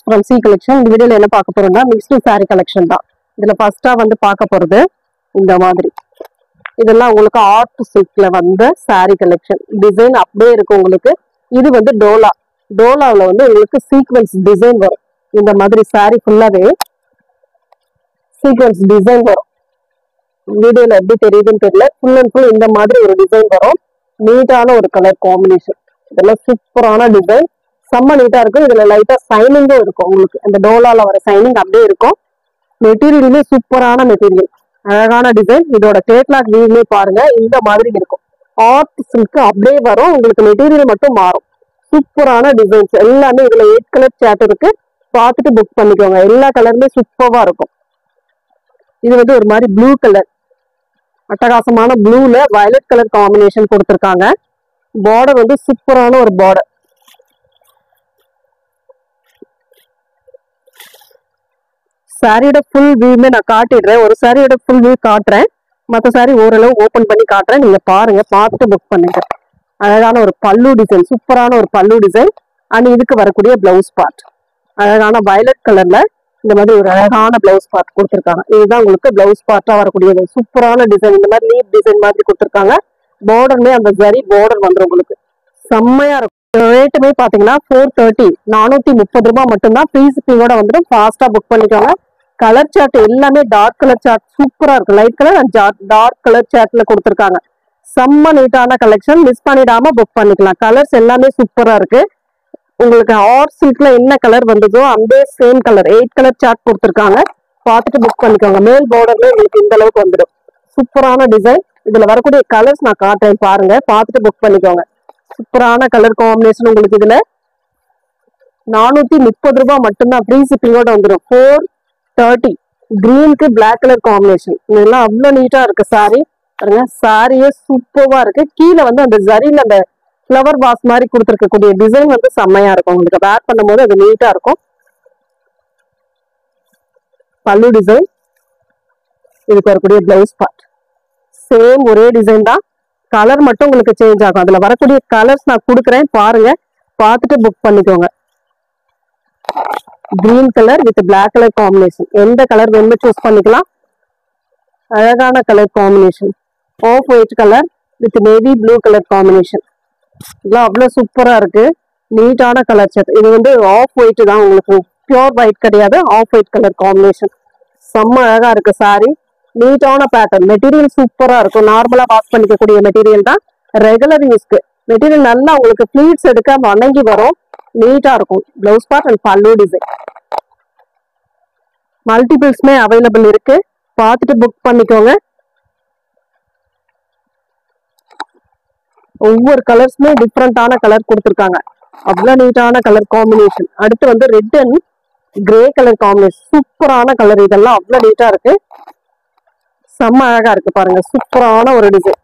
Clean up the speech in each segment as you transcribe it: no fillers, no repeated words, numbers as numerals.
from C collection. இந்த வீடியோல என்ன பார்க்க போறோம்னா மிக்ஸ்டு saree collection தான். இதுல ஃபர்ஸ்டா வந்து பார்க்க போறது இந்த மாதிரி. இதெல்லாம் உங்களுக்கு ஆர்ட் சில்க்ல வந்த saree collection. டிசைன் அப்படியே இருக்கு உங்களுக்கு. இது வந்து டோலாவுல வந்து உங்களுக்கு சீக்வென்ஸ் டிசைன் வரும். இந்த மாதிரி saree ஃபுல்லாவே சீக்வென்ஸ் டிசைன் வரும். வீடியோல எப்படி தெரியுதுன்னு தெரியல. ஃபுல் அண்ட் ஃபுல் இந்த மாதிரி ஒரு டிசைன் வரும். நீட்டான ஒரு கலர் காம்பினேஷன். இதெல்லாம் சூப்பரான டிசைன். செம்ம நீட்டா இருக்கும். இதுல லைட்டா சைனிங்கும் இருக்கும். உங்களுக்கு அந்த டோலால வர சைனிங் அப்படியே இருக்கும். மெட்டீரியலுமே சூப்பரான மெட்டீரியல், அழகான டிசைன். இதோட கேட்லாக் வியூமே பாருங்க, இந்த மாதிரி இருக்கும். ஆர்ட் சில்க் அப்படியே வரும். உங்களுக்கு மெட்டீரியல் மட்டும் மாறும். சூப்பரான டிசைன்ஸ் எல்லாமே இதுல 8 கலர் சார்ட் இருக்கு. பார்த்துட்டு புக் பண்ணிக்கோங்க. எல்லா கலருமே சூப்பரா இருக்கும். இது வந்து ஒரு மாதிரி ப்ளூ கலர், அட்டகாசமான ப்ளூல வயலட் கலர் காம்பினேஷன் கொடுத்துருக்காங்க. பார்டர் வந்து சூப்பரான ஒரு பார்டர். சாரியோட ஃபுல் வியூமே நான் காட்டிடுறேன். ஒரு சாரியோட ஃபுல் வியூ காட்டுறேன், மற்ற சாரி ஓரளவு ஓப்பன் பண்ணி காட்டுறேன். நீங்க பாருங்க, பார்த்துட்டு புக் பண்ணுங்க. அழகான ஒரு பல்லு டிசைன், சூப்பரான ஒரு பல்லு டிசைன். அண்ட் இதுக்கு வரக்கூடிய பிளவுஸ் பார்ட் அழகான வயலட் கலர்ல இந்த மாதிரி ஒரு அழகான பிளவுஸ் பார்ட் கொடுத்துருக்காங்க. இதுதான் உங்களுக்கு பிளவுஸ் பார்ட்டா வரக்கூடியது. சூப்பரான டிசைன், இந்த மாதிரி லீப் டிசைன் மாதிரி கொடுத்துருக்காங்க. பார்டர்மே அந்த ஜரி பார்டர் வந்துடும் உங்களுக்கு. செம்மையா இருக்கும். ரேட்டுமே பாத்தீங்கன்னா 430, 430 ரூபாய் மட்டும்தான். ஃப்ரீ ஷிப்பிங்கோட வந்துடும். ஃபாஸ்டா புக் பண்ணிக்கோங்க. கலர் சார்ட் எல்லாமே டார்க் கலர் சார்ட் சூப்பரா இருக்கு. Light colour and dark colour சார்ட்ல கொடுத்துருக்காங்க. செம்ம நீட்டான கலெக்ஷன். மிஸ் பண்ணிடாம புக் பண்ணிக்கலாம். கலர்ஸ் எல்லாமே சூப்பரா இருக்கு. உங்களுக்கு ஆர்ட் சில்க்ல என்ன கலர் வந்ததோ அந்த சேம் கலர் 8 கலர் சார்ட் கொடுத்துருக்காங்க. பார்த்துட்டு புக் பண்ணிக்கோங்க. மேல் பார்டர்ல உங்களுக்கு இந்த அளவுக்கு வந்துடும். சூப்பரான டிசைன். இதுல வரக்கூடிய கலர்ஸ் நான் காட்டுறேன், பாருங்க. பார்த்துட்டு புக் பண்ணிக்கோங்க. சூப்பரான கலர் காம்பினேஷன். உங்களுக்கு இதுல 430 ரூபாய் மட்டும்தான். ஃப்ரீ ஷிப்பிங்கோட வந்துடும். 430. கிரீனுக்கு பிளாக் கலர் காம்பினேஷன். இதெல்லாம் அவ்வளவு நீட்டா இருக்கு சாரி. பாருங்க, சாரியே சூப்பரா இருக்கு. கீழே வந்து அந்த ஜரியில அந்த ஃப்ளவர் வாஸ் மாதிரி கொடுத்துருக்கக்கூடிய டிசைன் வந்து செம்மையா இருக்கும். உங்களுக்கு வேர் பண்ணும் போது அது நீட்டா இருக்கும். பல்லு டிசைன், இதுக்கு வரக்கூடிய பிளவுஸ் பார்ட் சேம் ஒரே டிசைன் தான். கலர் மட்டும் உங்களுக்கு சேஞ்ச் ஆகும். அதுல வரக்கூடிய கலர்ஸ் நான் கொடுக்குறேன், பாருங்க. பார்த்துட்டு புக் பண்ணிக்கோங்க. Green colour with black colour combination. எந்த கலர் வேணுமோ சூஸ் பண்ணிக்கலாம். அழகான colour combination. Off white colour with navy blue colour combination. இதெல்லாம் அவ்வளவு சூப்பரா இருக்கு. நீட்டான கலர் செட். இது வந்து ஆஃப் ஒயிட் தான், உங்களுக்கு பியூர் ஒயிட் கிடையாது. Off white colour combination. செம்ம அழகா இருக்கு சாரி. நீட்டான பேட்டர்ன். மெட்டீரியல் சூப்பரா இருக்கும். நார்மலா வாஷ் பண்ணிக்கக்கூடிய மெட்டீரியல் தான். ரெகுலர் யூஸ்க்கு மெட்டீரியல் நல்லா உங்களுக்கு ஃபிளீட்ஸ் எடுக்க வணங்கி வரும். நீட்டா இருக்கும். பிளவுஸ் பார்ட் அண்ட் பல்லு டிசைன். மல்டிபிள்ஸ்மே அவைலபிள் இருக்கு. பார்த்துட்டு புக் பண்ணிக்கோங்க. ஒவ்வொரு கலர்ஸ்மே டிஃப்ரெண்டான கலர் கொடுத்துருக்காங்க. அவ்வளவு நீட்டான கலர் காம்பினேஷன். அடுத்து வந்து red and grey colour combination. சூப்பரான கலர். இதெல்லாம் அவ்வளவு நீட்டா இருக்கு. செம்ம அழகா இருக்கு. பாருங்க, சூப்பரான ஒரு டிசைன்.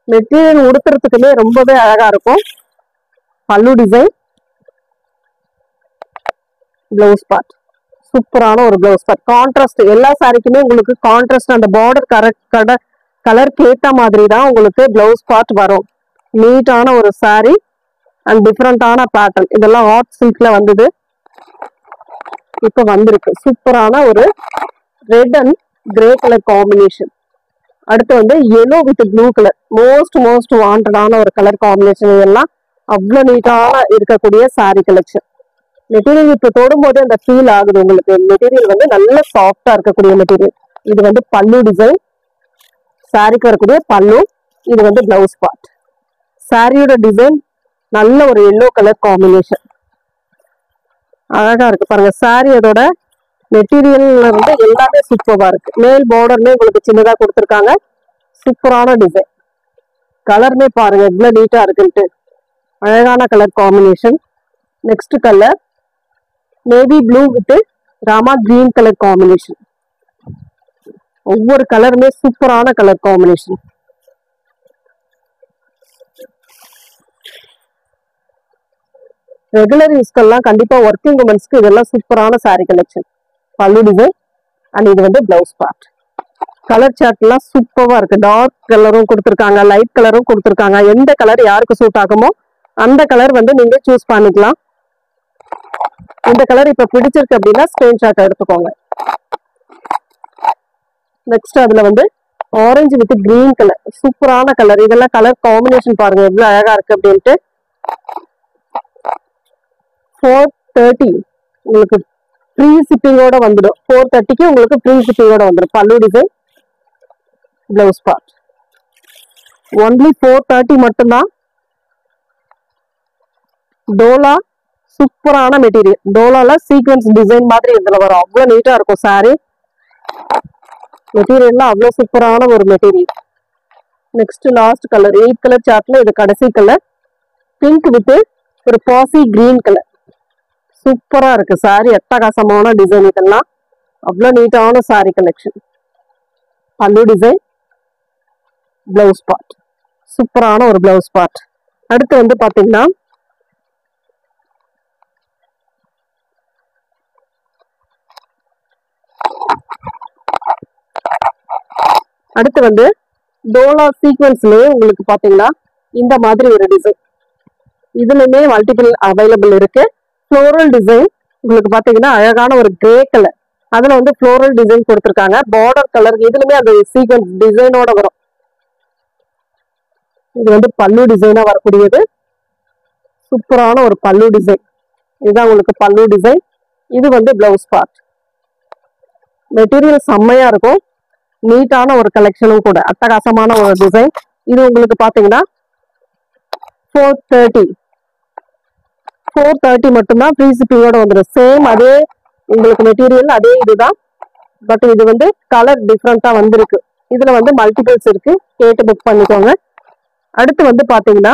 மெட்டீரியல் உடுத்துறதுக்குமே ரொம்பவே அழகா இருக்கும். பல்லு டிசைன், பிளவுஸ் பார்ட் சூப்பரான ஒரு பிளவுஸ் பார்ட். கான்ட்ராஸ்ட் எல்லா சாரிக்குமே உங்களுக்கு கான்ட்ராஸ்ட் அந்த பார்டர் கரெக்ட் கலருக்கு ஏத்த மாதிரி தான் உங்களுக்கு பிளவுஸ் பார்ட் வரும். நீட்டான ஒரு சாரி அண்ட் டிஃப்ரெண்டான பேட்டர்ன். இதெல்லாம் ஆர்ட் சில்க்ல வந்தது, இப்ப வந்திருக்கு. சூப்பரான ஒரு red and grey colour combination. அடுத்து வந்து yellow with blue colour. Most வாண்டடான ஒரு கலர் காம்பினேஷன். இதெல்லாம் அவ்வளவு நீட்டான இருக்கக்கூடிய சாரி கலெக்ஷன். மெட்டீரியல் இப்ப தொடும்போது அந்த ஃபீல் ஆகுது உங்களுக்கு. மெட்டீரியல் வந்து நல்ல சாஃப்டா இருக்கக்கூடிய மெட்டீரியல். இது வந்து பல்லு டிசைன். சாரிக்கு வரக்கூடிய பல்லு. இது வந்து பிளவுஸ் பார்ட். சாரியோட டிசைன் நல்ல ஒரு எல்லோ கலர் காம்பினேஷன். அழகா இருக்கு. பாருங்க, சாரியோட மெட்டீரியல்ல இருந்து எல்லாமே சூப்பரா இருக்கு. மேல் பார்டர்மே உங்களுக்கு சின்னதா கொடுத்துருக்காங்க. சூப்பரான டிசைன். கலர்மே பாருங்க இவ்வளவு நீட்டா இருக்குன்ட்டு. அழகான colour combination. Next colour navy blue with Rama green colour combination. ஒவ்வொரு கலருமே சூப்பரான கலர் காம்பினேஷன். ரெகுலர் யூஸ்க்கெல்லாம் கண்டிப்பா ஒர்க்கிங் உமன்ஸ்க்கு இதெல்லாம் சூப்பரான சாரி கலெக்ஷன். பல்லு டிசைன் அண்ட் இது வந்து பிளவுஸ் பார்ட். கலர் சார்ட் எல்லாம் சூப்பரா இருக்கு. டார்க் கலரும் கொடுத்துருக்காங்க, லைட் கலரும் கொடுத்துருக்காங்க. எந்த கலர் யாருக்கு சூட் ஆகுமோ அந்த கலர் வந்து நீங்க சூஸ் பண்ணிக்கலாம். இந்த கலர் இப்ப பிடிச்சிருக்கு அப்படின்னா ஸ்கிரீன்ஷாட் எடுத்துக்கோங்க. நெக்ஸ்ட் அதுல வந்து ஆரஞ்சு வித் கிரீன் கலர், சூப்பரான கலர். இதெல்லாம் கலர் காம்பினேஷன் பாருங்க எவ்வளவு அழகா இருக்கு அப்படின்ட்டு. 430 உங்களுக்கு ஃப்ரீ ஷிப்பிங்கோட வந்துடும். 430க்கு உங்களுக்கு ஃப்ரீ ஷிப்பிங்கோட வந்துடும். பல்லு டிசைன், பிளவுஸ் பார்ட் ஒன்லி 430 மட்டும்தான். டோலா சூப்பரான மெட்டீரியல். டோலால சீக்வன்ஸ் டிசைன் மாதிரி இதுல வரும். அவ்வளவு நீட்டா இருக்கும் சாரி. மெட்டீரியல்லாம் அவ்வளவு சூப்பரான ஒரு material. Next last colour 8 colour சார்ட்ல இது கடைசி கலர். பிங்க் வித் ஒரு பாசி கிரீன் கலர். சூப்பரா இருக்கு சாரி. அட்டகாசமான டிசைன். இதெல்லாம் அவ்வளவு நீட்டான சாரி கலெக்ஷன். பல்லு டிசைன், பிளவுஸ் பார்ட் சூப்பரான ஒரு பிளவுஸ் பார்ட். அடுத்து வந்து பாத்தீங்கன்னா அடுத்து வந்து டோலா சீக்வன்ஸ்லயே உங்களுக்கு பாத்தீங்கன்னா இந்த மாதிரி ஒரு டிசைன். இதுலயுமே மல்டிபிள் அவைலபிள் இருக்கு. ஃப்ளோரல் டிசைன் உங்களுக்கு பாத்தீங்கன்னா அழகான ஒரு கிரே கலர். அதுல வந்து ஃப்ளோரல் டிசைன் கொடுத்துருக்காங்க. பார்டர் கலர் இதுலயுமே அந்த சீக்வன்ஸ் டிசைனோட வரும். இது வந்து பல்லு டிசைனா வரக்கூடியது. சூப்பரான ஒரு பல்லு டிசைன். இதுதான் உங்களுக்கு பல்லு டிசைன். இது வந்து பிளவுஸ் பார்ட். மெட்டீரியல் செம்மையா இருக்கும். நீட்டான ஒரு கலெக்ஷனும் கூட. அட்டகாசமான ஒரு டிசைன். இது உங்களுக்கு பாத்தீங்கன்னா 430 மட்டும்தான் ஃப்ரீ ஷிப்பிங்கோட வந்துடும். சேம் அதே உங்களுக்கு மெட்டீரியல் அதே இதுதான். பட் இது வந்து கலர் டிஃப்ரெண்டா வந்திருக்கு. இதுல வந்து மல்டிபிள்ஸ் இருக்கு. கேட்டு புக் பண்ணிக்கோங்க. அடுத்து வந்து பாத்தீங்கன்னா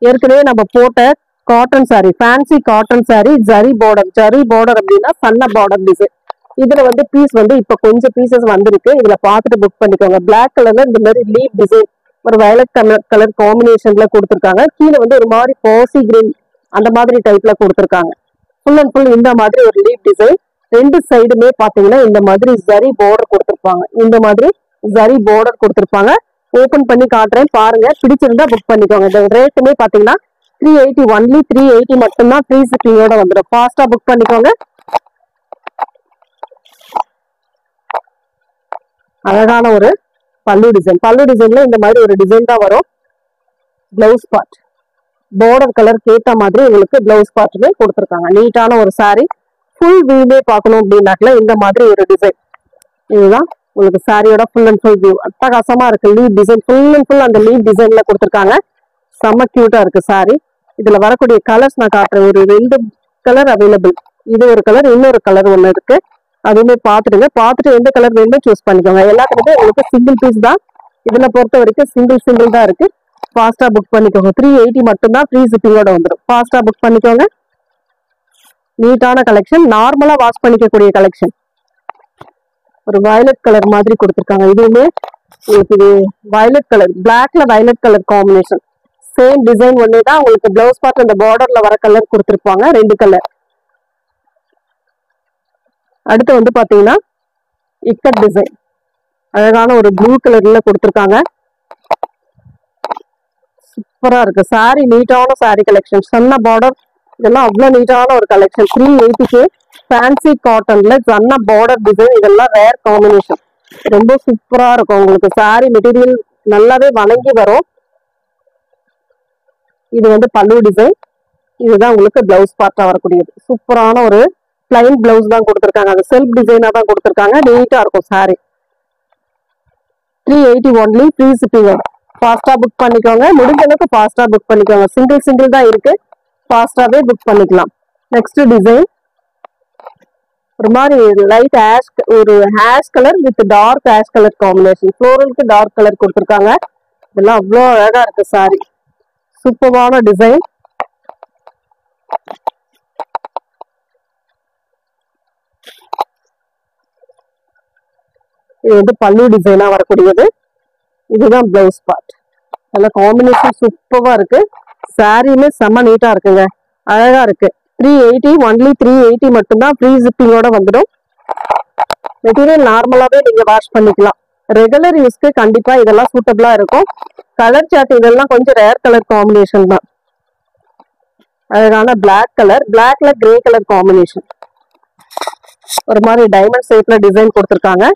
ஏற்கனவே நம்ம போட்ட cotton sorry, fancy cotton sorry, zari border அப்படின்னா சன்ன பார்டர் டிசைன். இதுல வந்து பீஸ் வந்து இப்ப கொஞ்சம் பீசஸ் வந்திருக்கு. இதுல பார்த்துட்டு புக் பண்ணிக்கோங்க. பிளாக் கலர்ல இந்த மாதிரி லீப் டிசைன் ஒரு வயலட் கலர் காம்பினேஷன்ல கொடுத்துருக்காங்க. கீழே வந்து ஒரு மாதிரி பாசி கிரீன் அந்த மாதிரி டைப்ல கொடுத்துருக்காங்க. ஃபுல் அண்ட் ஃபுல் இந்த மாதிரி ஒரு லீப் டிசைன். ரெண்டு சைடுமே பாத்தீங்கன்னா இந்த மாதிரி ஜரி பார்டர் கொடுத்துருப்பாங்க. இந்த மாதிரி ஜரி பார்டர் கொடுத்துருப்பாங்க. ஓபன் பண்ணி காட்டுறேன் பாருங்க. பிடிச்சிருந்தா புக் பண்ணிக்கோங்க. இந்த ரேட்டுமே பாத்தீங்கன்னா 380 ஒன்லி 380 மட்டும்தான் ஃப்ரீ ஷிப்பிங்கோட வந்துடும். ஃபாஸ்டா புக் பண்ணிக்கோங்க. அழகான ஒரு பல்லு டிசைன். பல்லு டிசைன்ல இந்த மாதிரி ஒரு டிசைன் தான் வரும். பிளவுஸ் பார்ட் பார்டர் கலர் கேட்ட மாதிரி உங்களுக்கு பிளவுஸ் பார்ட்டுமே கொடுத்துருக்காங்க. நீட்டான ஒரு சாரி. ஃபுல் வியூவே பார்க்கணும் அப்படின்னாக்கல இந்த மாதிரி ஒரு டிசைன். இதுதான் உங்களுக்கு சாரியோட ஃபுல் அண்ட் ஃபுல் வியூ. அட்டகாசமா இருக்கு. Leave design full and full அந்த லீவ் டிசைன்ல கொடுத்துருக்காங்க. செம்ம கியூட்டா இருக்கு சாரி. இதுல வரக்கூடிய கலர்ஸ் நான் காட்டுறேன். ஒரு 2 கலர் அவைலபிள். இது ஒரு கலர், இன்னொரு கலர் ஒண்ணு இருக்கு. அதுவுமே பார்த்துடுங்க. பார்த்துட்டு எந்த கலர் வேணுமோ சூஸ் பண்ணிக்கோங்க. எல்லாத்துக்குமே உங்களுக்கு சிங்கிள் பீஸ் தான். இதுல பொறுத்த வரைக்கும் சிங்கிள் தான் இருக்கு. ஃபாஸ்டா புக் பண்ணிக்கோங்க. 380 மட்டும்தான் ஃப்ரீ ஷிப்பிங்கோட வந்துடும். ஃபாஸ்டா புக் பண்ணிக்கோங்க. நீட்டான கலெக்ஷன். நார்மலா வாஷ் பண்ணிக்கக்கூடிய கலெக்ஷன். ஒரு வயலட் கலர் மாதிரி கொடுத்துருக்காங்க. இதுவுமே உங்களுக்கு இது வயலட் கலர், பிளாக்ல violet colour combination. Same design ஒன்னே தான். உங்களுக்கு பிளவுஸ் பார்ட் அந்த பார்டர்ல வர கலர் கொடுத்துருப்பாங்க. 2 கலர். அடுத்து வந்து பாத்தீங்கன்னா இக்கட் டிசைன். அழகான ஒரு ப்ளூ கலர்ல கொடுத்துருக்காங்க. சூப்பரா இருக்கு சாரி. நீட்டான சாரி கலெக்ஷன். சன்ன பார்டர் இதெல்லாம் அவ்வளவு நீட்டான ஒரு கலெக்ஷன். 380க்கு ஃபேன்சி காட்டன்ல சன்ன பார்டர் டிசைன். இதெல்லாம் ரேர் காம்பினேஷன். ரொம்ப சூப்பரா இருக்கும். உங்களுக்கு சாரி மெட்டீரியல் நல்லாவே வணங்கி வரும். இது வந்து பல்லு டிசைன். இதுதான் உங்களுக்கு பிளவுஸ் பார்ட்டா வரக்கூடியது. சூப்பரான ஒரு பிளைன் பிளவுஸ் தான் கொடுத்துருக்காங்க. அது செல்ஃப் டிசைனா தான் கொடுத்துருக்காங்க. நீட்டா இருக்கும் சாரி. 380 only free shipping. ஃபாஸ்டா புக் பண்ணிக்கோங்க. முடிஞ்ச அளவுக்கு ஃபாஸ்டா புக் பண்ணிக்கோங்க. சிங்கிள் தான் இருக்கு. ஃபாஸ்டாவே புக் பண்ணிக்கலாம். நெக்ஸ்ட் டிசைன் ஒரு மாதிரி லைட் ஆஷ், ஒரு ash colour with dark ash colour combination. ஃப்ளோரலுக்கு டார்க் கலர் கொடுத்துருக்காங்க. இதெல்லாம் அவ்வளோ அழகா இருக்கு சாரி. சூப்பரான டிசைன். இது வந்து பல்லு டிசைனா வரக்கூடியது. இதுதான் பிளவுஸ் பார்ட். நல்ல காம்பினேஷன் சூப்பரா இருக்கு. சாரியுமே செம்ம நீட்டா இருக்குங்க. அழகா இருக்கு. 380 ஒன்லி 380 மட்டும்தான் ஃப்ரீ ஷிப்பிங்கோட வந்துடும். மெட்டீரியல் நார்மலாவே நீங்க வாஷ் பண்ணிக்கலாம். ரெகுலர் யூஸ்க்கு கண்டிப்பா இதெல்லாம் சூட்டபிளா இருக்கும். கலர் சார்ட் இதெல்லாம் கொஞ்சம் ரேர் கலர் காம்பினேஷன் தான். அழகான பிளாக் கலர், பிளாக்ல கிரே கலர் காம்பினேஷன். ஒரு மாதிரி டைமண்ட் ஷேப்ல டிசைன் கொடுத்துருக்காங்க.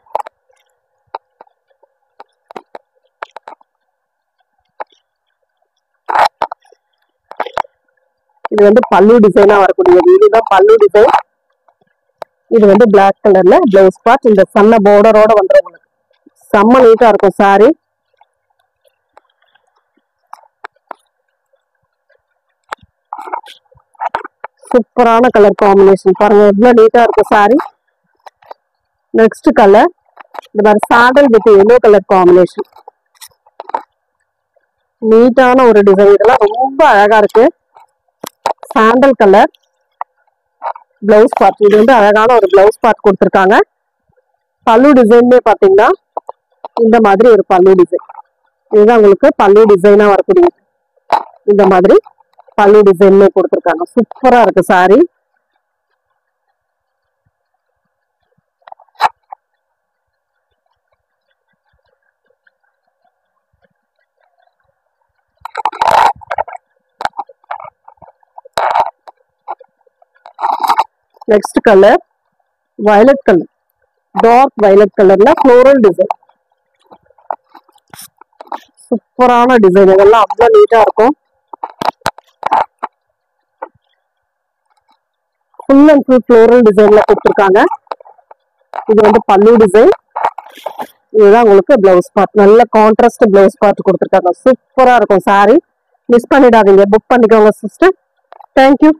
இது வந்து பல்லு டிசைனா வரக்கூடியது. இதுதான் பல்லு டிசைன். இது வந்து பிளாக் கலர்ல பிளவுஸ் பார்ட். இந்த சன்ன பார்டரோட வந்துடும் உங்களுக்கு. செம்ம நீட்டா இருக்கும் சாரி. சூப்பரான கலர் காம்பினேஷன் பாருங்க, எவ்வளவு நீட்டா இருக்கும் சாரி. நெக்ஸ்ட் கலர் இந்த மாதிரி sandal with yellow colour combination. நீட்டான ஒரு டிசைன். இதெல்லாம் ரொம்ப அழகா இருக்கு. Sandal colour blouse part. இது வந்து அழகான ஒரு பிளவுஸ் பார்ட் கொடுத்துருக்காங்க. பல்லு டிசைன்மே பாத்தீங்கன்னா இந்த மாதிரி ஒரு பல்லு டிசைன். இதுதான் உங்களுக்கு பல்லு டிசைனா வரக்கூடிய இந்த மாதிரி பல்லு டிசைன்மே கொடுத்துருக்காங்க. சூப்பரா இருக்கு sari. Next colour violet colour, dark violet கலர்ல ஃப்ளோரல் டிசைன். சூப்பரான டிசைன். இதெல்லாம் அவ்வளவு நீட்டா இருக்கும். ஃபுல் அண்ட் ஃபுல் ஃப்ளோரல் டிசைன்ல கொடுத்துருக்காங்க. இது வந்து பல்லு டிசைன். இதுதான் உங்களுக்கு பிளவுஸ் பார்ட். நல்ல கான்ட்ராஸ்ட் பிளவுஸ் பார்ட் கொடுத்துருக்காங்க. சூப்பரா இருக்கும் சாரி. மிஸ் பண்ணிடாதீங்க, புக் பண்ணிக்கோங்க சிஸ்டர். தேங்க்யூ.